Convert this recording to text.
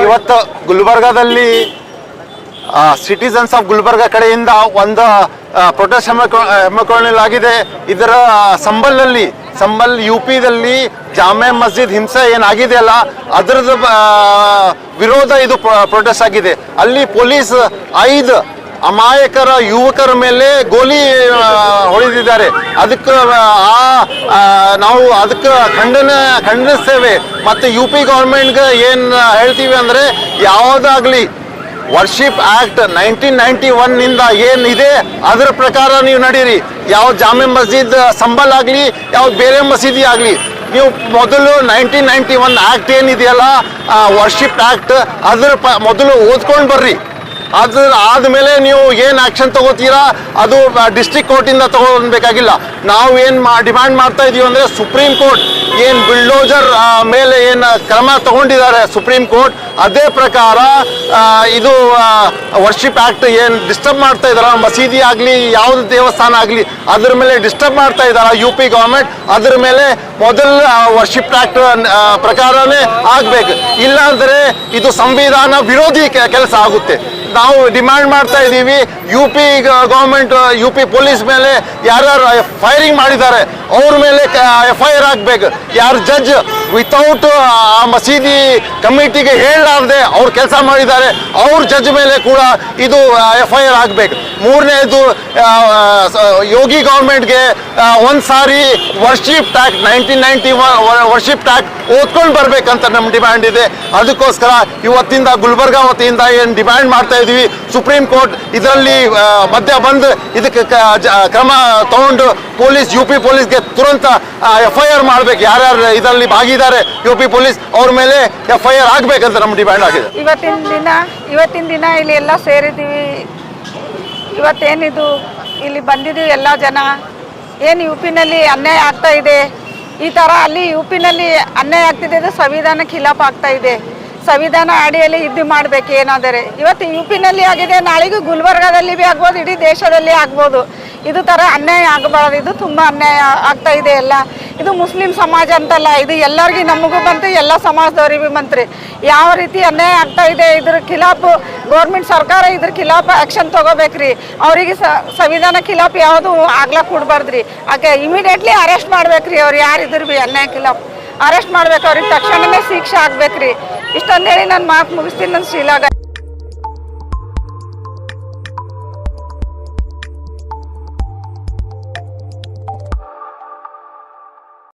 ಇವತ್ತು ಗುಲ್ಬರ್ಗಾದಲ್ಲಿ citizens of Gulbarga ಕಡೆಯಿಂದ ಒಂದು ಪ್ರೊಟೆಸ್ಟ್ ಹಮ್ಮಿಕೊಳ್ಳಲಾಗಿದೆ. ಇದರ ಸಂಬಲ್ UPದಲ್ಲಿ ಜಾಮೆ ಮಸ್ಜಿದ್ ಹಿಂಸೆ ಏನಾಗಿದೆ ಅಲ್ಲ, ಅದರದ ವಿರೋಧ ಇದು ಪ್ರೊಟೆಸ್ಟ್ ಆಗಿದೆ. ಅಲ್ಲಿ ಪೊಲೀಸ್ 5 ಅಮಾಯಕರ ಯುವಕರ ಮೇಲೆ ಗೋಲಿ ಹೊಡೆದಿದ್ದಾರೆ. ಅದಕ್ಕೆ ನಾವು ಅದಕ್ಕೆ ಖಂಡಿಸ್ತೇವೆ. ಮತ್ತು UP ಗೌರ್ಮೆಂಟ್ಗೆ ಏನು ಹೇಳ್ತೀವಿ ಅಂದರೆ, ಯಾವುದಾಗಲಿ ವರ್ಷಿಪ್ ಆಕ್ಟ್ 1991 ಏನಿದೆ ಅದರ ಪ್ರಕಾರ ನೀವು ನಡೀರಿ. ಯಾವ ಜಾಮೆ ಮಸ್ಜಿದ್ ಸಂಬಲ್ ಆಗಲಿ, ಯಾವ ಬೇರೆ ಮಸೀದಿ ಆಗಲಿ, ನೀವು ಮೊದಲು 1991 ಆಕ್ಟ್ ಏನಿದೆಯಲ್ಲ, ವರ್ಷಿಪ್ ಆಕ್ಟ್, ಅದರ ಮೊದಲು ಓದ್ಕೊಂಡು ಬರ್ರಿ. ಆದಮೇಲೆ ನೀವು ಏನು ಆ್ಯಕ್ಷನ್ ತಗೋತೀರಾ ಅದು ಡಿಸ್ಟ್ರಿಕ್ಟ್ ಕೋರ್ಟಿಂದ ತಗೊಳ್ಬೇಕಾಗಿಲ್ಲ. ನಾವು ಏನು ಡಿಮ್ಯಾಂಡ್ ಮಾಡ್ತಾ ಇದೀವಿ ಅಂದರೆ, ಸುಪ್ರೀಂ ಕೋರ್ಟ್ ಏನು ಬಿಲ್ಡೋಜರ್ ಮೇಲೆ ಏನು ಕ್ರಮ ತಗೊಂಡಿದ್ದಾರೆ ಸುಪ್ರೀಂ ಕೋರ್ಟ್, ಅದೇ ಪ್ರಕಾರ ಇದು ವರ್ಷಿಪ್ ಆ್ಯಕ್ಟ್ ಏನು ಡಿಸ್ಟರ್ಬ್ ಮಾಡ್ತಾ ಇದ್ದಾರ, ಮಸೀದಿ ಆಗಲಿ ಯಾವುದು ದೇವಸ್ಥಾನ ಆಗಲಿ ಅದ್ರ ಮೇಲೆ ಡಿಸ್ಟರ್ಬ್ ಮಾಡ್ತಾ ಇದ್ದಾರೆ UP ಗೌರ್ಮೆಂಟ್, ಅದ್ರ ಮೇಲೆ ಮೊದಲು ವರ್ಷಿಪ್ ಆ್ಯಕ್ಟ್ ಪ್ರಕಾರನೇ ಆಗಬೇಕು. ಇಲ್ಲಾಂದರೆ ಇದು ಸಂವಿಧಾನ ವಿರೋಧಿ ಕೆಲಸ ಆಗುತ್ತೆ. ನಾವು ಡಿಮ್ಯಾಂಡ್ ಮಾಡ್ತಾ ಇದ್ದೀವಿ, UP ಗೌರ್ಮೆಂಟ್ UP ಪೊಲೀಸ್ ಮೇಲೆ ಯಾರ್ಯಾರು ಫೈರಿಂಗ್ ಮಾಡಿದ್ದಾರೆ ಅವ್ರ ಮೇಲೆ FIR ಆಗಬೇಕು. ಯಾರು ಜಡ್ಜ್ ವಿತೌಟ್ ಆ ಮಸೀದಿ ಕಮಿಟಿಗೆ ಹೇಳಲಾರದೆ ಅವ್ರು ಕೆಲಸ ಮಾಡಿದ್ದಾರೆ, ಅವ್ರ ಜಡ್ಜ್ ಮೇಲೆ ಕೂಡ ಇದು FIR ಆಗಬೇಕು. ಮೂರನೇದು, ಯೋಗಿ ಗೌರ್ಮೆಂಟ್ಗೆ ಒಂದು ಸಾರಿ ವರ್ಷಿಪ್ ಆಕ್ಟ್ 1991 ವರ್ಷಿಪ್ ಆಕ್ಟ್ ಓದ್ಕೊಂಡು ಬರ್ಬೇಕಂತ ನಮ್ಮ ಡಿಮ್ಯಾಂಡ್ ಇದೆ. ಅದಕ್ಕೋಸ್ಕರ ಇವತ್ತಿಂದ ಗುಲ್ಬರ್ಗಾ ವತಿಯಿಂದ ಏನು ಡಿಮ್ಯಾಂಡ್ ಮಾಡ್ತಾ ಇದ್ದೀವಿ, ಸುಪ್ರೀಂ ಕೋರ್ಟ್ ಇದರಲ್ಲಿ ಮಧ್ಯ ಬಂದು ಇದಕ್ಕೆ ಕ್ರಮ ತಗೊಂಡು UP ಪೊಲೀಸ್ಗೆ ತುರಂತ FIR ಮಾಡಬೇಕು. ಯಾರ್ಯಾರು ಇದರಲ್ಲಿ ಭಾಗಿದ್ದಾರೆ UP ಪೊಲೀಸ್ ಅವ್ರ ಮೇಲೆ FIR ಆಗಬೇಕಂತ ನಮ್ಮ ಡಿಮ್ಯಾಂಡ್ ಆಗಿದೆ. ಇವತ್ತಿನ ದಿನ ಇಲ್ಲಿ ಎಲ್ಲ ಸೇರಿದ್ದೀವಿ. ಇವತ್ತೇನಿದು ಇಲ್ಲಿ ಬಂದಿದ್ದೀವಿ ಎಲ್ಲ ಜನ. ಏನು UPನಲ್ಲಿ ಅನ್ಯಾಯ ಆಗ್ತಾ ಇದೆ, ಈ ಥರ ಅಲ್ಲಿ UPನಲ್ಲಿ ಅನ್ಯಾಯ ಆಗ್ತಿದೆ, ಇದು ಸಂವಿಧಾನ ಖಿಲಾಫ್ ಆಗ್ತಾ ಇದೆ. ಸಂವಿಧಾನ ಅಡಿಯಲ್ಲಿ ಇದು ಮಾಡಬೇಕು. ಏನಾದರೆ ಇವತ್ತು UPನಲ್ಲಿ ಆಗಿದೆ, ನಾಳೆಗೂ ಗುಲ್ಬರ್ಗಾದಲ್ಲಿ ಭೀ ಆಗ್ಬೋದು, ಇಡೀ ದೇಶದಲ್ಲಿ ಆಗ್ಬೋದು. ಇದು ಥರ ಅನ್ಯಾಯ ಆಗಬಾರ್ದು. ಇದು ತುಂಬ ಅನ್ಯಾಯ ಆಗ್ತಾ ಇದೆ ಎಲ್ಲ. ಇದು ಮುಸ್ಲಿಂ ಸಮಾಜ ಅಂತಲ್ಲ, ಇದು ಎಲ್ಲರಿಗೂ ನಮಗೂ ಬಂತು, ಎಲ್ಲ ಸಮಾಜದವ್ರಿಗೂ ಬಂತ್ರಿ. ಯಾವ ರೀತಿ ಅನ್ಯಾಯ ಆಗ್ತಾ ಇದೆ ಇದ್ರ ಖಿಲಾಫ್ ಗೌರ್ಮೆಂಟ್ ಸರ್ಕಾರ ಇದ್ರ ಖಿಲಾಫ್ ಆ್ಯಕ್ಷನ್ ತೊಗೋಬೇಕ್ರಿ. ಅವರಿಗೆ ಸಂವಿಧಾನ ಖಿಲಾಫ್ ಯಾವುದು ಆಗ್ಲಕ್ಕೆ ಕೊಡ್ಬಾರ್ದ್ರಿ. ಆಕೆ ಇಮಿಡಿಯೇಟ್ಲಿ ಅರೆಸ್ಟ್ ಮಾಡ್ಬೇಕ್ರಿ. ಅವ್ರು ಯಾರಿದ್ರು ಭೀ ಅನ್ಯಾಯ ಖಿಲಾಫ್ ಅರೆಸ್ಟ್ ಮಾಡ್ಬೇಕು. ಅವ್ರಿಗೆ ತಕ್ಷಣವೇ ಶಿಕ್ಷೆ ಆಗ್ಬೇಕ್ರಿ. ಇಷ್ಟೊಂದು ಹೇಳಿ ನಾನು ಮಾತು ಮುಗಿಸ್ತೀನಿ. ನನ್ನ ಶೀಲಾಗ